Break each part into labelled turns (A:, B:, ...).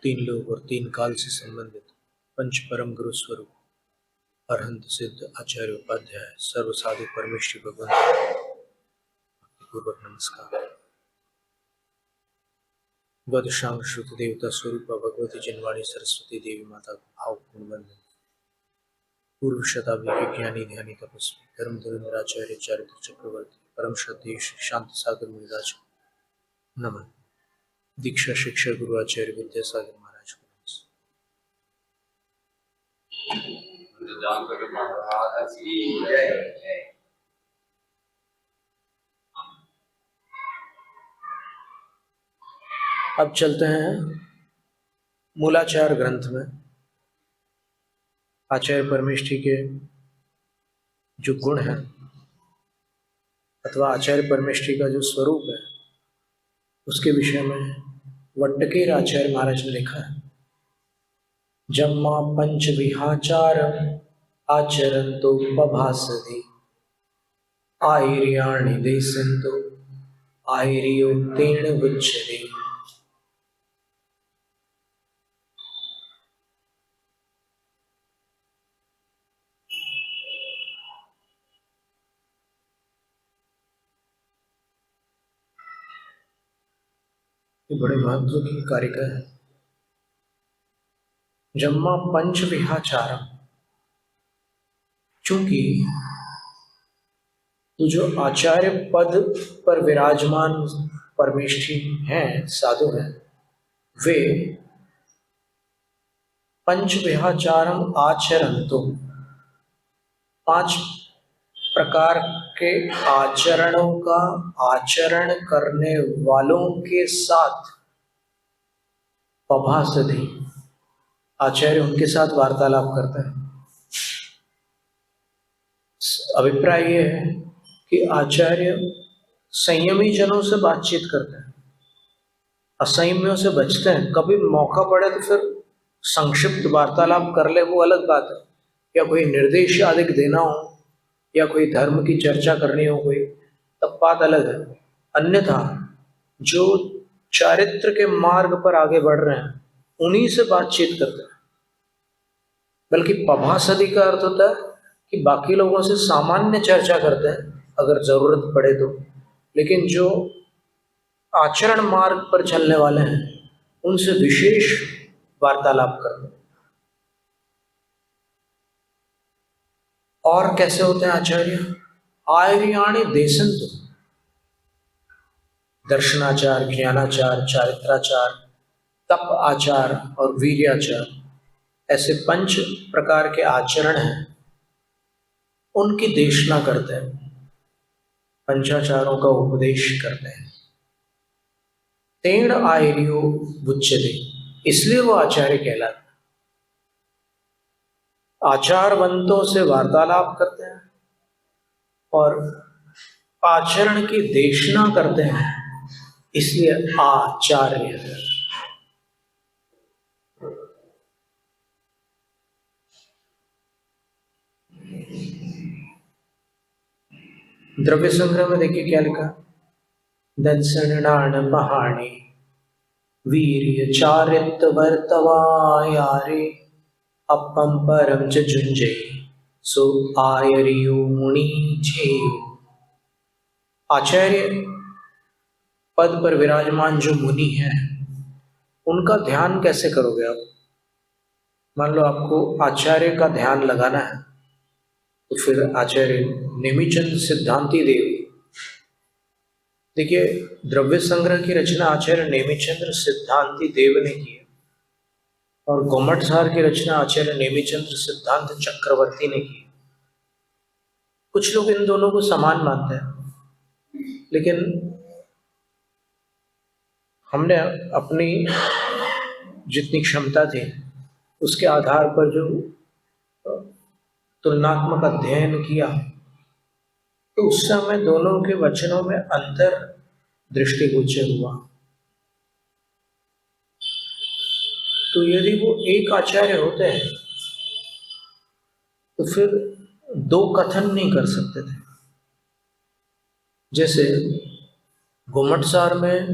A: तीन लोग और तीन काल से संबंधित पंच परम गुरु स्वरूप अरहंत सिद्ध आचार्य उपाध्याय सर्व साधु परमेश्वरी भगवान पूर्वक नमस्कार। वदशांग श्रुत देवता स्वरूप भगवती जनवाणी सरस्वती देवी माता को भावपूर्ण वंदन। पूर्व शताब्दी के ज्ञानी ध्यानी तपस्वी धर्म धर्मेंद्राचार्य चारित्र चक्रवर्ती परम श्रद्धेय शांति सागर मुनिराज को नमन। दीक्षा शिक्षा गुरु आचार्य विद्यासागर महाराज को अब चलते हैं मूलाचार ग्रंथ में। आचार्य परमेष्ठी के जो गुण हैं अथवा आचार्य परमेष्ठी का जो स्वरूप है उसके विषय में वट्टकेर आचार्य महाराज ने लिखा है। जम्मा पंच विहाचार आचरंतो पभासति आयर्याणि देशंतो आयर्यो तेन उच्यते। ये बड़े महत्व की कारिका है। जम्मा पंच विहाचारम, चूंकि तो जो आचार्य पद पर विराजमान परमेष्ठी हैं, साधु हैं, वे पंच विहाचारम आचरंतो, पांच प्रकार के आचरणों का आचरण करने वालों के साथ पभासति, आचार्य उनके साथ वार्तालाप करता है। अभिप्राय यह है कि आचार्य संयमी जनों से बातचीत करते हैं, असंयमियों से बचते हैं। कभी मौका पड़े तो फिर संक्षिप्त वार्तालाप कर ले, वो अलग बात है। या कोई निर्देश अधिक देना हो या कोई धर्म की चर्चा करनी हो कोई, तब बात अलग है। अन्यथा जो चारित्र के मार्ग पर आगे बढ़ रहे हैं उन्हीं से बातचीत करते हैं। बल्कि पभासति का अर्थ होता है कि बाकी लोगों से सामान्य चर्चा करते हैं अगर जरूरत पड़े तो, लेकिन जो आचरण मार्ग पर चलने वाले हैं उनसे विशेष वार्तालाप करते हैं। और कैसे होते हैं आचार्य? आयर्याणि देशंतो, दर्शनाचार, ज्ञानाचार, चारित्राचार, तप आचार और वीर्याचार, ऐसे पंच प्रकार के आचरण हैं, उनकी देशना करते हैं, पंचाचारों का उपदेश करते हैं। तेण आयर्यो उच्यते, इसलिए वो आचार्य कहलाते हैं। आचारवंतों से वार्तालाप करते हैं और आचरण की देशना करते हैं, इसलिए आचार्य है। द्रव्य संग्रह में देखिए क्या लिखा, दत्सणान पहाणी वीर्य चारित्र वर्तवायारे अपम परम च जुंजय सो आयर्यो मुनि चेयो। आचार्य पद पर विराजमान जो मुनि हैं उनका ध्यान कैसे करोगे आप? मान लो आपको आचार्य का ध्यान लगाना है तो फिर आचार्य नेमिचंद सिद्धांति देव, देखिए द्रव्य संग्रह की रचना आचार्य नेमिचंद्र सिद्धांति देव ने की है और गोमटसार की रचना आचार्य नेमिचंद्र सिद्धांत चक्रवर्ती ने की। कुछ लोग इन दोनों को समान मानते हैं, लेकिन हमने अपनी जितनी क्षमता थी उसके आधार पर जो तुलनात्मक अध्ययन किया तो उस समय दोनों के वचनों में अंतर दृष्टिगोचर हुआ। तो यदि वो एक आचार्य होते हैं तो फिर दो कथन नहीं कर सकते थे। जैसे घुमटसार में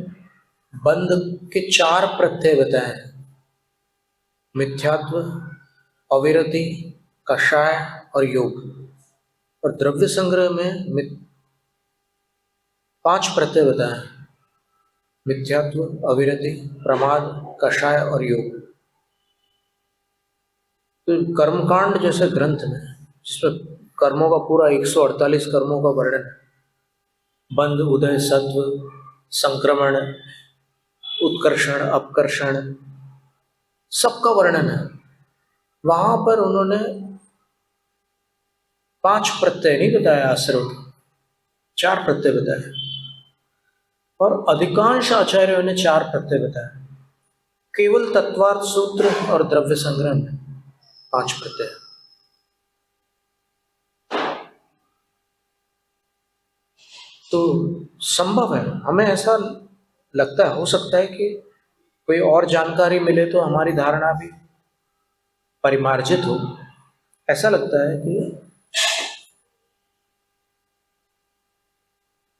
A: बंद के 4 प्रत्यय बताए, मिथ्यात्व, अविरति, कषाय और योग। और द्रव्य संग्रह में 5 प्रत्यय बताए, मिथ्यात्व, अविरति, प्रमाद, कषाय और योग। तो कर्मकांड जैसे ग्रंथ में जिसमें कर्मों का पूरा 148 कर्मों का वर्णन है, बंध, उदय, सत्व, संक्रमण, उत्कर्षण, अपकर्षण, सबका वर्णन है। वहां पर उन्होंने 5 प्रत्यय नहीं बताया आश्रव के, 4 प्रत्यय बताए। और अधिकांश आचार्यों ने 4 प्रत्यय बताए। केवल तत्वार्थ सूत्र और द्रव्य संग्रह में 5 प्रत्यय। तो संभव है, हमें ऐसा लगता है, हो सकता है कि कोई और जानकारी मिले तो हमारी धारणा भी परिमार्जित हो। ऐसा लगता है कि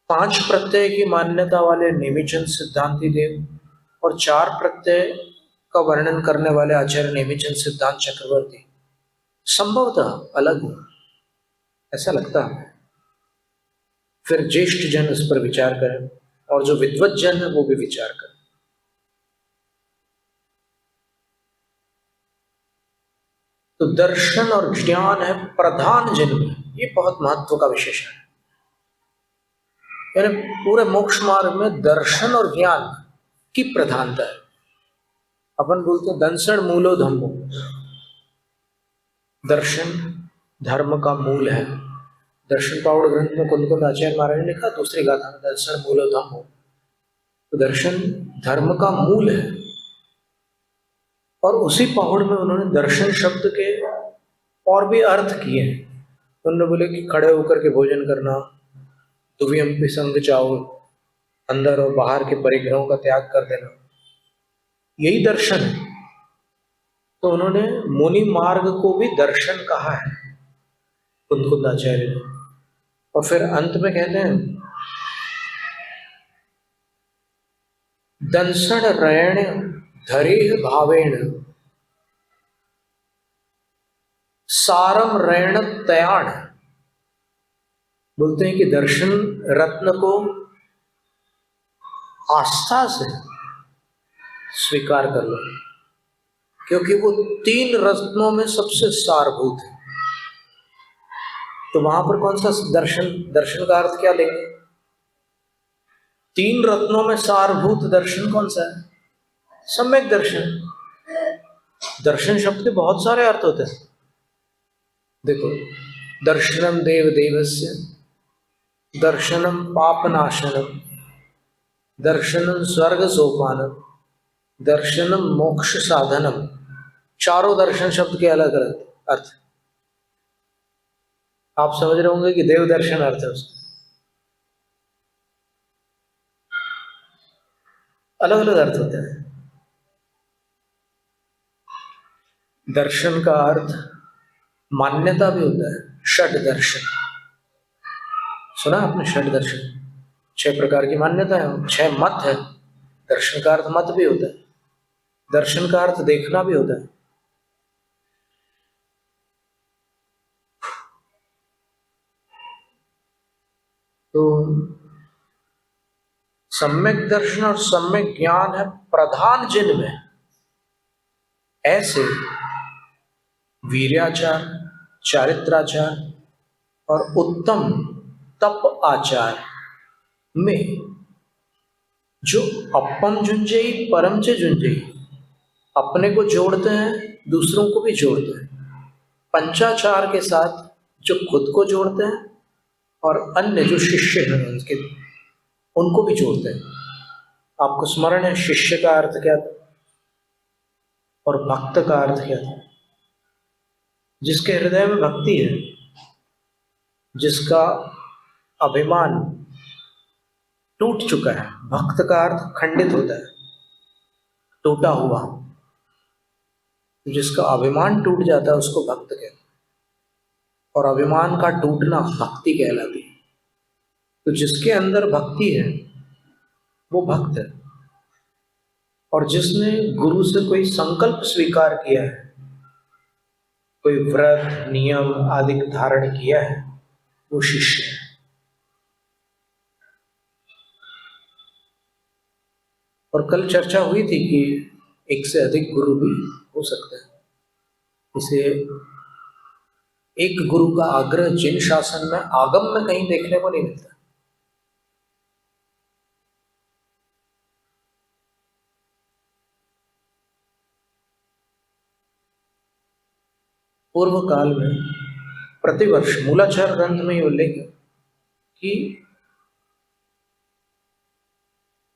A: 5 प्रत्यय की मान्यता वाले नेमिचंद सिद्धांति देव और 4 प्रत्यय का वर्णन करने वाले आचार्य नेमिचंद सिद्धांत चक्रवर्ती संभवतः अलग हो, ऐसा लगता है। फिर ज्येष्ठ जन इस पर विचार करें और जो विद्वत जन है वो भी विचार करें। तो दर्शन और ज्ञान है प्रधान जन्म, ये बहुत महत्व का विशेषण है। यानी पूरे मोक्ष मार्ग में दर्शन और ज्ञान की प्रधानता है। अपन बोलते हैं दंसण मूलो धम्मो, दर्शन धर्म का मूल है। दर्शन पावड़ ग्रंथ में कुंद आचार्य महाराज ने लिखा दूसरी गाथा में, दर्शन मूलो धम्मो। तो दर्शन धर्म का मूल है। और उसी पहाड़ में उन्होंने दर्शन शब्द के और भी अर्थ किए हैं। उन्होंने बोले कि खड़े होकर के भोजन करना, दुव्यम पिसंग चावल, अंदर और बाहर के परिग्रहों का त्याग कर देना, यही दर्शन है। तो उन्होंने मुनि मार्ग को भी दर्शन कहा है कुंद आचार्य ने। और फिर अंत में कहते हैं दंसण रयण धरेह भावेण सारम रयण तयाण। बोलते हैं कि दर्शन रत्न को आस्था से स्वीकार कर लो, क्योंकि वो 3 रत्नों में सबसे सारभूत है। तो वहां पर कौन सा दर्शन का अर्थ क्या लेंगे? 3 रत्नों में सारभूत दर्शन कौन सा है? सम्यक दर्शन। दर्शन शब्द के बहुत सारे अर्थ होते हैं। देखो, दर्शनम देव देवस्य, दर्शनम पापनाशनम, दर्शनम स्वर्ग सोपानम, दर्शनम मोक्ष साधनम। चारों दर्शन शब्द के अलग अलग अर्थ। आप समझ रहे होंगे कि देव दर्शन अर्थ है उसका, अलग अलग अर्थ होते हैं। दर्शन का अर्थ मान्यता भी होता है। षड दर्शन सुना आपने? षड दर्शन 6 प्रकार की मान्यता है, 6 मत है। दर्शन का अर्थ मत भी होता है, दर्शन का अर्थ देखना भी होता है। तो सम्यक दर्शन और सम्यक ज्ञान है प्रधान जिन में। ऐसे वीर्याचार, चारित्राचार और उत्तम तप आचार में जो अपम जुंजई परम च जुंजई, अपने को जोड़ते हैं, दूसरों को भी जोड़ते हैं। पंचाचार के साथ जो खुद को जोड़ते हैं और अन्य जो शिष्य हैं उनके, उनको भी जोड़ते हैं। आपको स्मरण है शिष्य का अर्थ क्या था और भक्त का अर्थ क्या था? जिसके हृदय में भक्ति है, जिसका अभिमान टूट चुका है। भक्त का अर्थ खंडित होता है, टूटा हुआ। जिसका अभिमान टूट जाता है उसको भक्त कहते हैं, और अभिमान का टूटना भक्ति कहलाती है। तो जिसके अंदर भक्ति है वो भक्त है। और जिसने गुरु से कोई संकल्प स्वीकार किया है, कोई व्रत नियम आदि धारण किया है, वो शिष्य है। और कल चर्चा हुई थी कि एक से अधिक गुरु भी हो सकते हैं। इसे एक गुरु का आग्रह जिन शासन में आगम में कहीं देखने को नहीं मिलता। पूर्व काल में प्रतिवर्ष मूलाचार ग्रंथ में उल्लेख है कि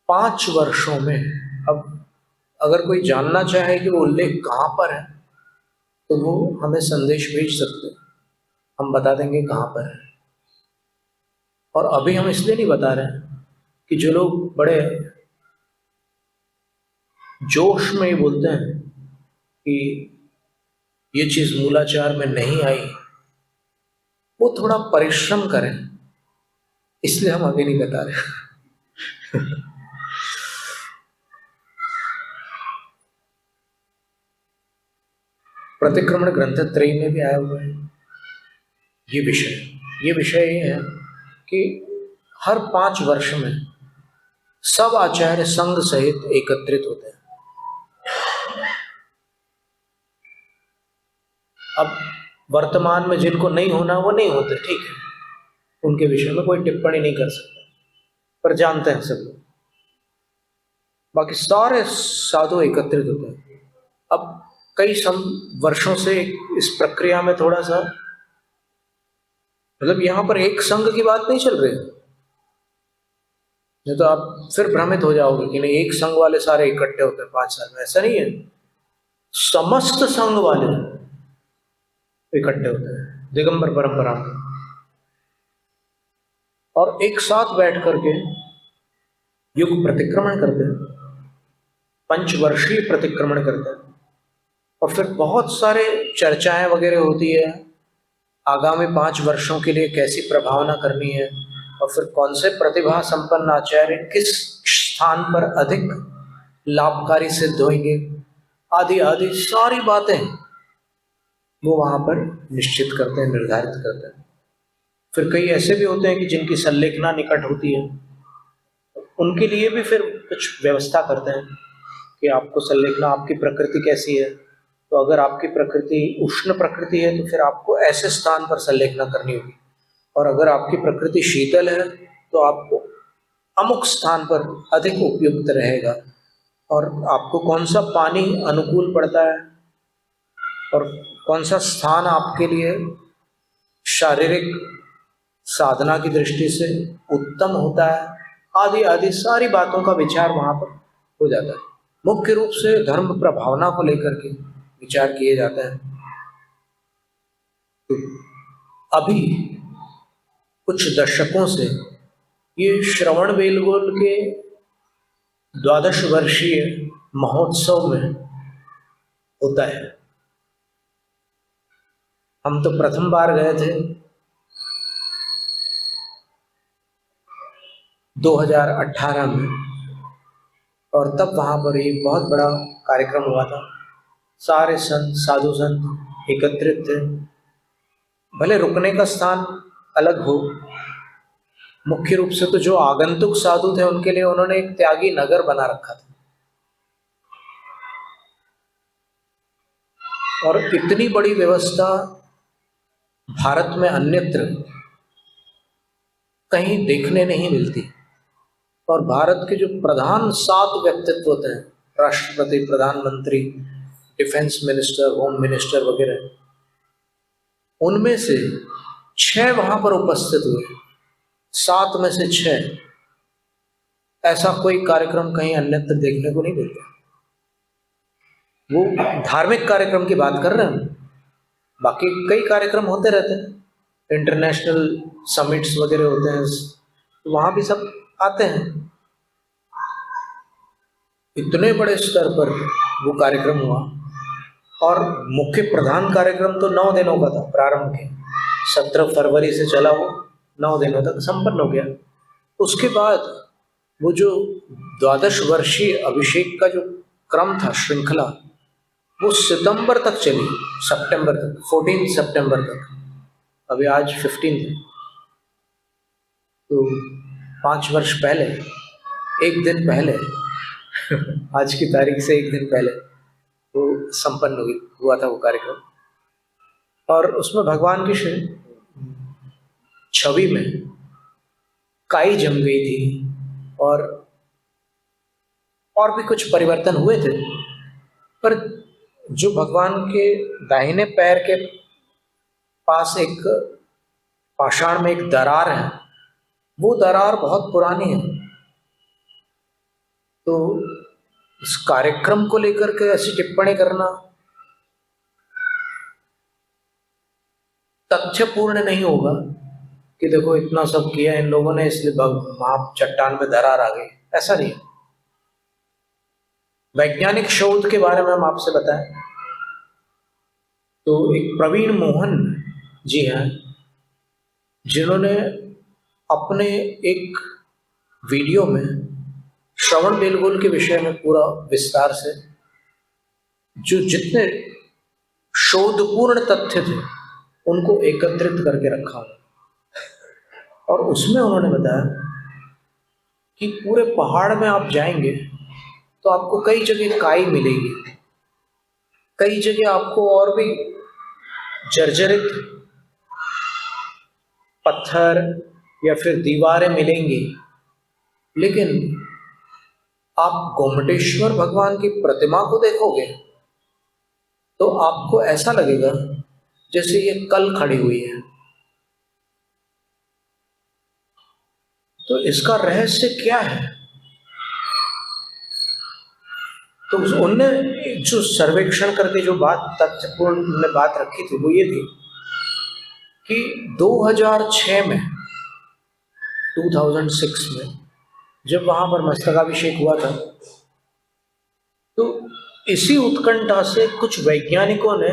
A: 5 वर्षों में, अब अगर कोई जानना चाहे कि वो उल्लेख कहाँ पर है तो वो हमें संदेश भेज सकते हैं, हम बता देंगे कहाँ पर है। और अभी हम इसलिए नहीं बता रहे हैं कि जो लोग बड़े जोश में ही बोलते हैं कि ये चीज मूलाचार में नहीं आई, वो थोड़ा परिश्रम करें, इसलिए हम आगे नहीं बता रहे। प्रतिक्रमण ग्रंथ त्रयी में भी आया हुआ है ये विषय ये है कि हर 5 वर्ष में सब आचार्य संघ सहित एकत्रित होते हैं। अब वर्तमान में जिनको नहीं होना वो नहीं होते, ठीक है, उनके विषय में कोई टिप्पणी नहीं कर सकता, पर जानते हैं सब लोग। बाकी सारे साधु एकत्रित होते हैं। अब कई वर्षों से इस प्रक्रिया में थोड़ा सा, मतलब यहां पर एक संघ की बात नहीं चल रही, नहीं तो आप फिर भ्रमित हो जाओगे कि नहीं एक संघ वाले सारे इकट्ठे होते हैं 5 साल में। ऐसा नहीं है, समस्त संघ वाले इकट्ठे होते हैं दिगंबर परंपरा में, और एक साथ बैठ करके युग प्रतिक्रमण करते हैं, 5 वर्षीय प्रतिक्रमण करते हैं। और फिर बहुत सारे चर्चाएं वगैरह होती है, आगामी 5 वर्षों के लिए कैसी प्रभावना करनी है, और फिर कौन से प्रतिभा संपन्न आचार्य किस स्थान पर अधिक लाभकारी सिद्ध होंगे, आदि आदि सारी बातें वो वहां पर निश्चित करते हैं, निर्धारित करते हैं। फिर कई ऐसे भी होते हैं कि जिनकी संलेखना निकट होती है, उनके लिए भी फिर कुछ व्यवस्था करते हैं कि आपको संलेखना, आपकी प्रकृति कैसी है, तो अगर आपकी प्रकृति उष्ण प्रकृति है तो फिर आपको ऐसे स्थान पर संलेखना करनी होगी, और अगर आपकी प्रकृति शीतल है तो आपको अमुक स्थान पर अधिक उपयुक्त रहेगा, और आपको कौन सा पानी अनुकूल पड़ता है और कौन सा स्थान आपके लिए शारीरिक साधना की दृष्टि से उत्तम होता है, आदि आदि सारी बातों का विचार वहां पर हो जाता है। मुख्य रूप से धर्म प्रभावना को लेकर के विचार किए जाते हैं। तो अभी कुछ दशकों से ये श्रवण बेलगोल के 12 वर्षीय महोत्सव में होता है। हम तो प्रथम बार गए थे 2018 में, और तब वहाँ पर एक बहुत बड़ा कार्यक्रम हुआ था, सारे संत साधु संत एकत्रित थे। भले रुकने का स्थान अलग हो, मुख्य रूप से तो जो आगंतुक साधु थे उनके लिए उन्होंने एक त्यागी नगर बना रखा था, और इतनी बड़ी व्यवस्था भारत में अन्यत्र कहीं देखने नहीं मिलती। और भारत के जो प्रधान 7 व्यक्तित्व होते हैं, राष्ट्रपति, प्रधानमंत्री, डिफेंस मिनिस्टर, होम मिनिस्टर वगैरह, उनमें से 6 वहां पर उपस्थित हुए, 7 में से 6। ऐसा कोई कार्यक्रम कहीं अन्यत्र देखने को नहीं मिलता। वो धार्मिक कार्यक्रम की बात कर रहे हैं, बाकी कई कार्यक्रम होते रहते हैं, इंटरनेशनल समिट्स वगैरह होते हैं, तो वहां भी सब आते हैं। इतने बड़े स्तर पर वो कार्यक्रम हुआ, और मुख्य प्रधान कार्यक्रम तो 9 दिनों का था, प्रारंभ के 17 फरवरी से चला, वो 9 दिनों तक संपन्न हो गया। उसके बाद वो जो 12 वर्षीय अभिषेक का जो क्रम था, श्रृंखला, वो सितंबर तक चली, सितंबर तक, 14 सितंबर तक। अभी आज 15 है, तो 5 वर्ष पहले, एक दिन पहले आज की तारीख से एक दिन पहले वो संपन्न हुआ था वो कार्यक्रम। और उसमें भगवान की छवि में काई जम गई थी और भी कुछ परिवर्तन हुए थे, पर जो भगवान के दाहिने पैर के पास एक पाषाण में एक दरार है, वो दरार बहुत पुरानी है। तो इस कार्यक्रम को लेकर के ऐसी टिप्पणी करना तथ्यपूर्ण नहीं होगा कि देखो इतना सब किया इन लोगों ने इसलिए वहां चट्टान में दरार आ गई, ऐसा नहीं। वैज्ञानिक शोध के बारे में हम आपसे बताएं तो एक प्रवीण मोहन जी हैं, जिन्होंने अपने एक वीडियो में श्रवण बेलगोल के विषय में पूरा विस्तार से जो जितने शोधपूर्ण तथ्य थे उनको एकत्रित करके रखा, और उसमें उन्होंने बताया कि पूरे पहाड़ में आप जाएंगे तो आपको कई जगह काई मिलेगी, कई जगह आपको और भी जर्जरित पत्थर या फिर दीवारें मिलेंगी, लेकिन आप गोमटेश्वर भगवान की प्रतिमा को देखोगे तो आपको ऐसा लगेगा जैसे ये कल खड़ी हुई है। तो इसका रहस्य क्या है? तो उनने जो सर्वेक्षण करके जो बात तथ्यपूर्ण बात रखी थी वो ये थी कि 2006 में 2006 में जब वहां पर मस्तकाभिषेक हुआ था, तो इसी उत्कंठा से कुछ वैज्ञानिकों ने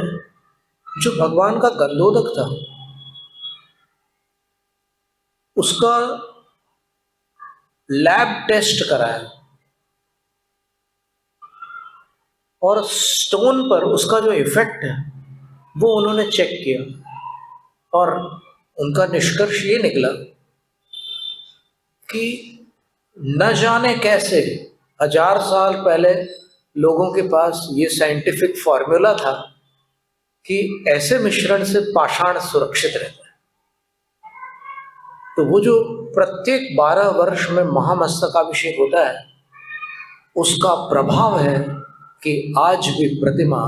A: जो भगवान का गंधोदक था उसका लैब टेस्ट कराया और स्टोन पर उसका जो इफेक्ट है वो उन्होंने चेक किया, और उनका निष्कर्ष ये निकला कि न जाने कैसे 1000 साल पहले लोगों के पास ये साइंटिफिक फॉर्मूला था कि ऐसे मिश्रण से पाषाण सुरक्षित रहता है। तो वो जो प्रत्येक 12 वर्ष में महामस्तकाभिषेक होता है उसका प्रभाव है कि आज भी प्रतिमा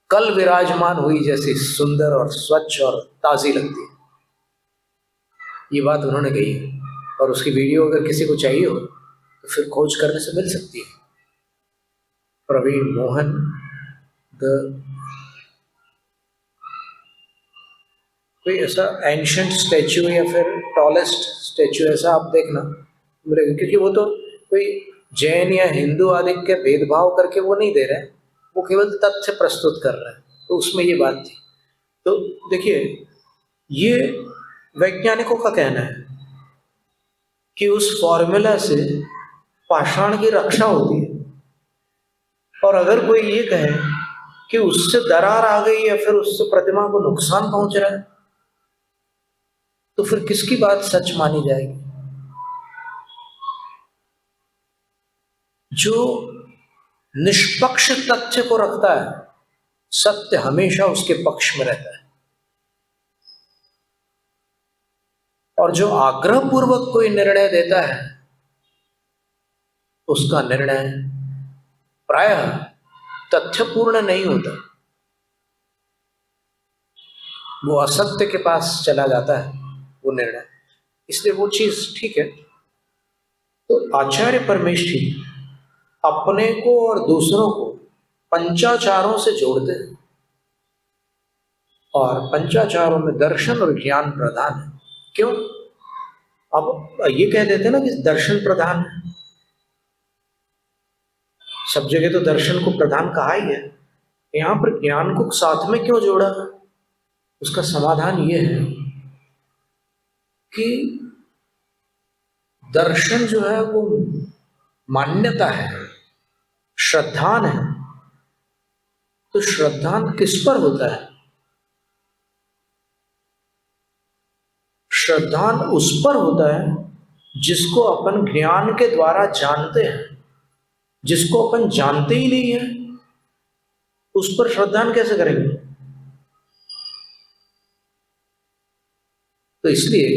A: कल विराजमान हुई जैसी सुंदर और स्वच्छ और ताजी लगती है। ये बात उन्होंने कही है, और उसकी वीडियो अगर किसी को चाहिए हो तो फिर खोज करने से मिल सकती है। प्रवीण मोहन कोई ऐसा एंशंट स्टैचू या फिर टॉलेस्ट स्टैचू ऐसा आप देखना मिलेगा, क्योंकि वो तो कोई जैन या हिंदू आदि के भेदभाव करके वो नहीं दे रहे हैं, वो केवल तथ्य प्रस्तुत कर रहे हैं। तो उसमें ये बात थी। तो देखिए, ये वैज्ञानिकों का कहना है कि उस फॉर्मूला से पाषाण की रक्षा होती है, और अगर कोई ये कहे कि उससे दरार आ गई या फिर उससे प्रतिमा को नुकसान पहुंच रहा है तो फिर किसकी बात सच मानी जाएगी? जो निष्पक्ष तथ्य को रखता है, सत्य हमेशा उसके पक्ष में रहता है, और जो आग्रह पूर्वक कोई निर्णय देता है उसका निर्णय प्रायः तथ्यपूर्ण नहीं होता, वो असत्य के पास चला जाता है वो निर्णय। इसलिए वो चीज ठीक है। तो आचार्य परमेष्ठी अपने को और दूसरों को पंचाचारों से जोड़ते हैं, और पंचाचारों में दर्शन और ज्ञान प्रधान है। क्यों? अब ये कह देते ना कि दर्शन प्रधान है, सब जगह तो दर्शन को प्रधान कहा ही है, यहां पर ज्ञान को साथ में क्यों जोड़ा? उसका समाधान ये है कि दर्शन जो है वो मान्यता है, श्रद्धान है, तो श्रद्धान किस पर होता है? श्रद्धान उस पर होता है जिसको अपन ज्ञान के द्वारा जानते हैं। जिसको अपन जानते ही नहीं है उस पर श्रद्धान कैसे करेंगे? तो इसलिए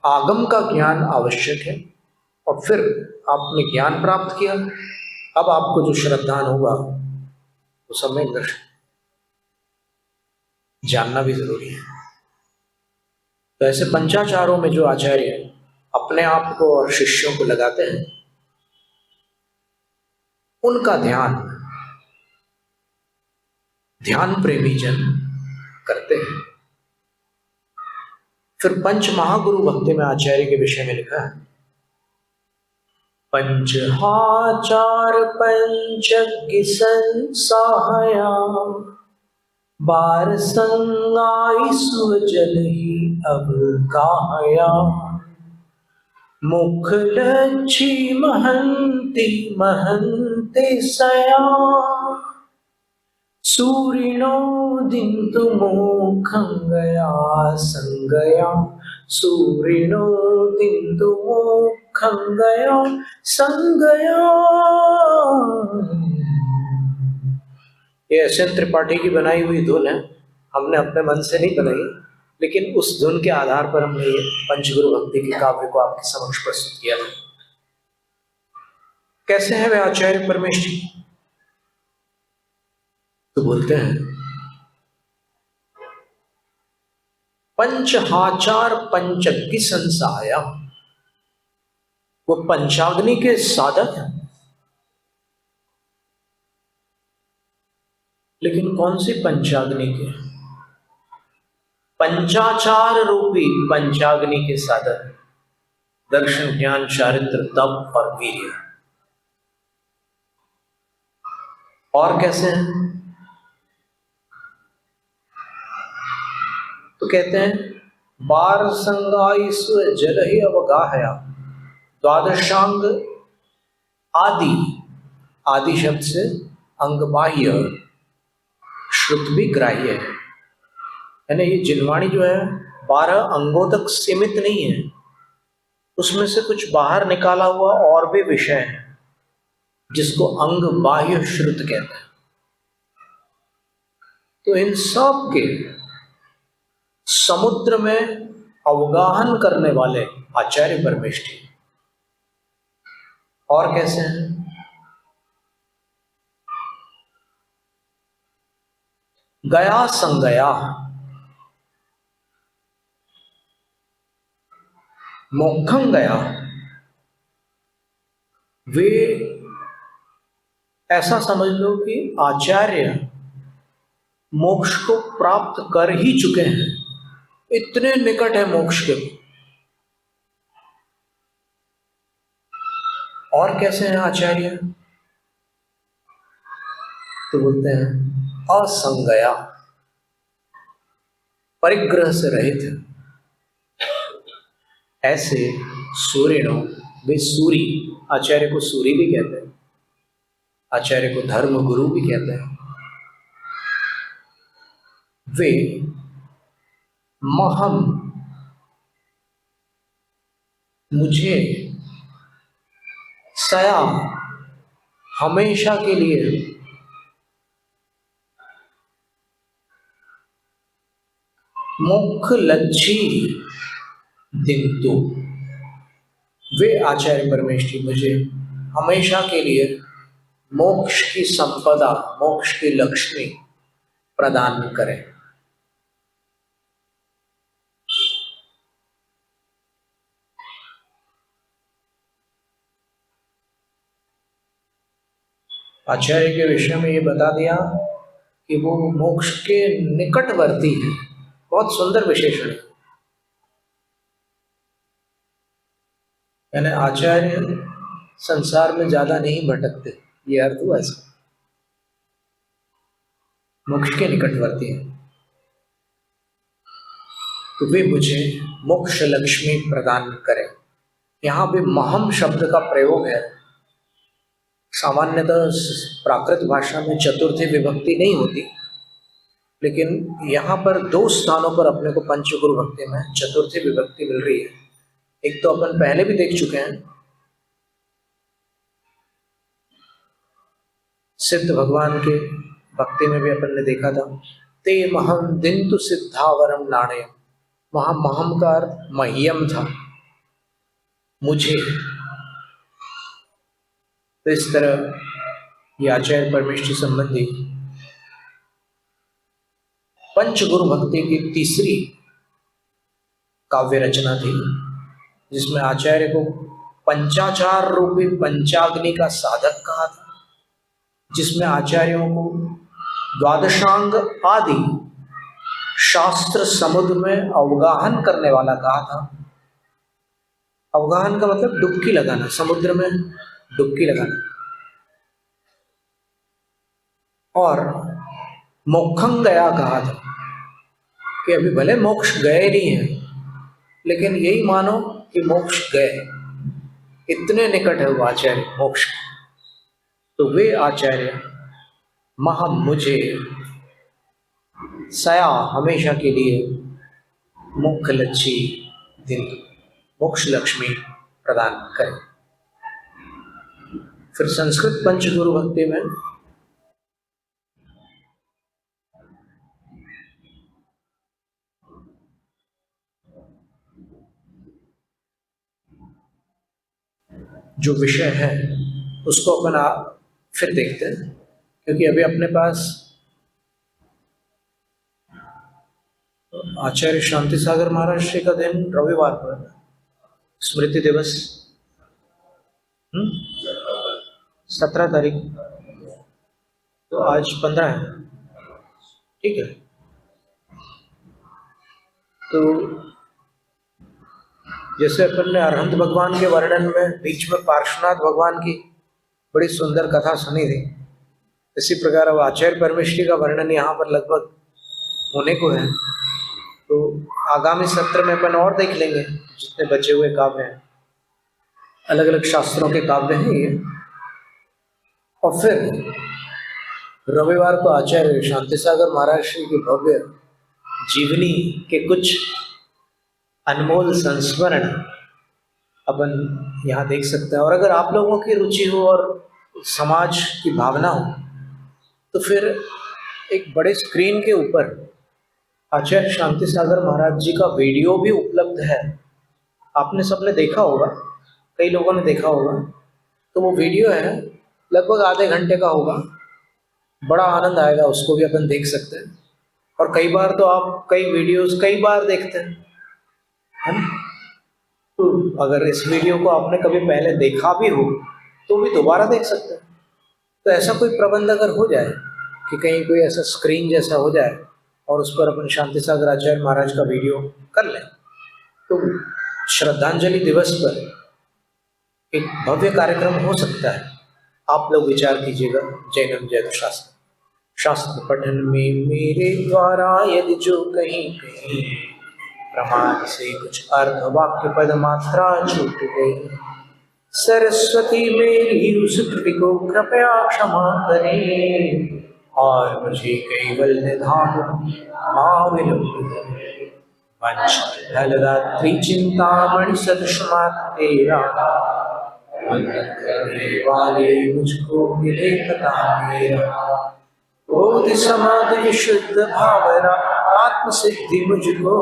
A: आगम का ज्ञान आवश्यक है, और फिर आपने ज्ञान प्राप्त किया, अब आपको जो श्रद्धान होगा वो सम्यक दर्शन जानना भी जरूरी है। तो ऐसे पंचाचारों में जो आचार्य अपने आप को और शिष्यों को लगाते हैं, उनका ध्यान प्रेमी जन करते हैं। फिर पंच महागुरु भक्ति में आचार्य के विषय में लिखा है, पंचहाचार पंचज्ञ संसाहया, बार संगाई सुजल ही अब काहया, मुख लच्छी महंती महंते सया, सूरिणो दिंतु मोखं गया संगया, सूरिणो दिंतु मोखं गया संगया। ये एस.एन. त्रिपाठी की बनाई हुई धुन है, हमने अपने मन से नहीं बनाई, लेकिन उस धुन के आधार पर हमने ये पंचगुरु भक्ति के काव्य को आपके समक्ष प्रस्तुत किया था। कैसे हैं वे आचार्य परमेश जी? तो बोलते हैं, पंचहाचार पंचज्ञ संसाया, वो पंचाग्नि के साधक हैं। लेकिन कौन सी पंचाग्नि के? पंचाचार रूपी पंचाग्नि के साधक, दर्शन ज्ञान चारित्र तप और वीर्य। और कैसे हैं? तो कहते हैं, बार संगाई स्व जल ही अवगाहया, द्वादशांग आदि शब्द से अंग बाह्य, श्रुत भी ग्राह्य है। यानी ये जिनवाणी जो है 12 अंगों तक सीमित नहीं है, उसमें से कुछ बाहर निकाला हुआ और भी विषय है जिसको अंग बाह्य श्रुत कहते हैं। तो इन सब के समुद्र में अवगाहन करने वाले आचार्य परमेश जी। और कैसे हैं? गया संगया, मोक्षं गया, वे ऐसा समझ लो कि आचार्य मोक्ष को प्राप्त कर ही चुके हैं, इतने निकट है मोक्ष के। और कैसे हैं आचार्य? तो बोलते हैं असंगया, परिग्रह से रहित है। ऐसे सूर्यनो, वे सूरी, आचार्य को सूरी भी कहते हैं, आचार्य को धर्म गुरु भी कहते हैं। वे महम, मुझे, सया, हमेशा के लिए, मुख लच्छी दिंतु, वे आचार्य परमेश जी मुझे हमेशा के लिए मोक्ष की संपदा, मोक्ष की लक्ष्मी प्रदान करें। आचार्य के विषय में ये बता दिया कि वो मोक्ष के निकटवर्ती है। बहुत सुंदर विशेषण है। यानी आचार्य संसार में ज्यादा नहीं भटकते, ये अर्थ हुआ इसका। मोक्ष के निकटवर्ती है, तो वे मुझे मोक्ष लक्ष्मी प्रदान करें। यहां पे महम शब्द का प्रयोग है, सामान्यतः प्राकृत भाषा में चतुर्थी विभक्ति नहीं होती, लेकिन यहाँ पर दो स्थानों पर अपने को पंचगुरु भक्ति में चतुर्थी विभक्ति मिल रही है। एक तो अपन पहले भी देख चुके हैं, सिद्ध भगवान के भक्ति में भी अपन ने देखा था, ते महम दिंतु सिद्धावरम नाणयम। वहां महम का अर्थ मह्यम था, मुझे। तो इस तरह ये आचार्य परमेष्ठी संबंधी पंचगुरु भक्ति की तीसरी काव्य रचना थी, जिसमें आचार्य को पंचाचार रूपी पंचाग्नि का साधक कहा था, जिसमें आचार्यों को द्वादशांग आदि शास्त्र समुद्र में अवगाहन करने वाला कहा था। अवगाहन का मतलब डुबकी लगाना, समुद्र में डुबकी लगाना। और मोक्षं गया कहा था कि अभी भले मोक्ष गए नहीं है, लेकिन यही मानो कि मोक्ष गए, इतने निकट है वो आचार्य मोक्ष। तो वे आचार्य महम मुझे सया हमेशा के लिए मुख्य लक्ष्मी दिन मोक्ष लक्ष्मी प्रदान करें। फिर संस्कृत पंचगुरु भक्ति में जो विषय है उसको अपन फिर देखते हैं, क्योंकि अभी अपने पास आचार्य शांति सागर महाराज श्री का दिन रविवार पर है, स्मृति दिवस 17 तारीख, तो आज 15 है, ठीक है। तो जैसे अपन ने अरहंत भगवान के वर्णन में बीच में पार्श्वनाथ भगवान की बड़ी सुंदर कथा सुनी थी, इसी प्रकार अब आचार्य परमेष्ठी का वर्णन यहाँ पर लगभग होने को है। तो आगामी सत्र में अपन और देख लेंगे जितने बचे हुए काव्य हैं, अलग अलग शास्त्रों के काव्य हैं ये। और फिर रविवार को आचार्य शांति सागर महाराज श्री की भव्य जीवनी के कुछ अनमोल संस्मरण अपन यहाँ देख सकते हैं। और अगर आप लोगों की रुचि हो और समाज की भावना हो, तो फिर एक बड़े स्क्रीन के ऊपर आचार्य शांति सागर महाराज जी का वीडियो भी उपलब्ध है। आपने सबने देखा होगा, कई लोगों ने देखा होगा। तो वो वीडियो है, लगभग आधे घंटे का होगा, बड़ा आनंद आएगा, उसको भी अपन देख सकते हैं। और कई बार तो आप कई वीडियोस कई बार देखते हैं, है ना। तो अगर इस वीडियो को आपने कभी पहले देखा भी हो तो भी दोबारा देख सकते हैं। तो ऐसा कोई प्रबंध अगर हो जाए कि कहीं कोई ऐसा स्क्रीन जैसा हो जाए और उस पर अपन शांति सागर आचार्य महाराज का वीडियो कर लें, तो श्रद्धांजलि दिवस पर एक भव्य कार्यक्रम हो सकता है। आप लोग विचार कीजिएगा। जैनम जय शास्त्र शास्त्र पठन में मेरे द्वारा यदि जो कहीं कहीं प्रमाण से कुछ अर्थ वाक्य पद मात्रा छूट गई, सरस्वती मेरी उस त्रुटि को कृपया क्षमा करें और मुझे केवल निधान वंश फलदात्री चिंतामणि सदृशमात तेरा करने वाले मुझको मिले कथा मेरा। बोधि समाधि विशुद्ध भावना आत्म सिद्धि मुझको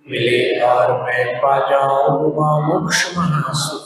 A: मिले और मैं पा जाऊं मोक्ष महासुख।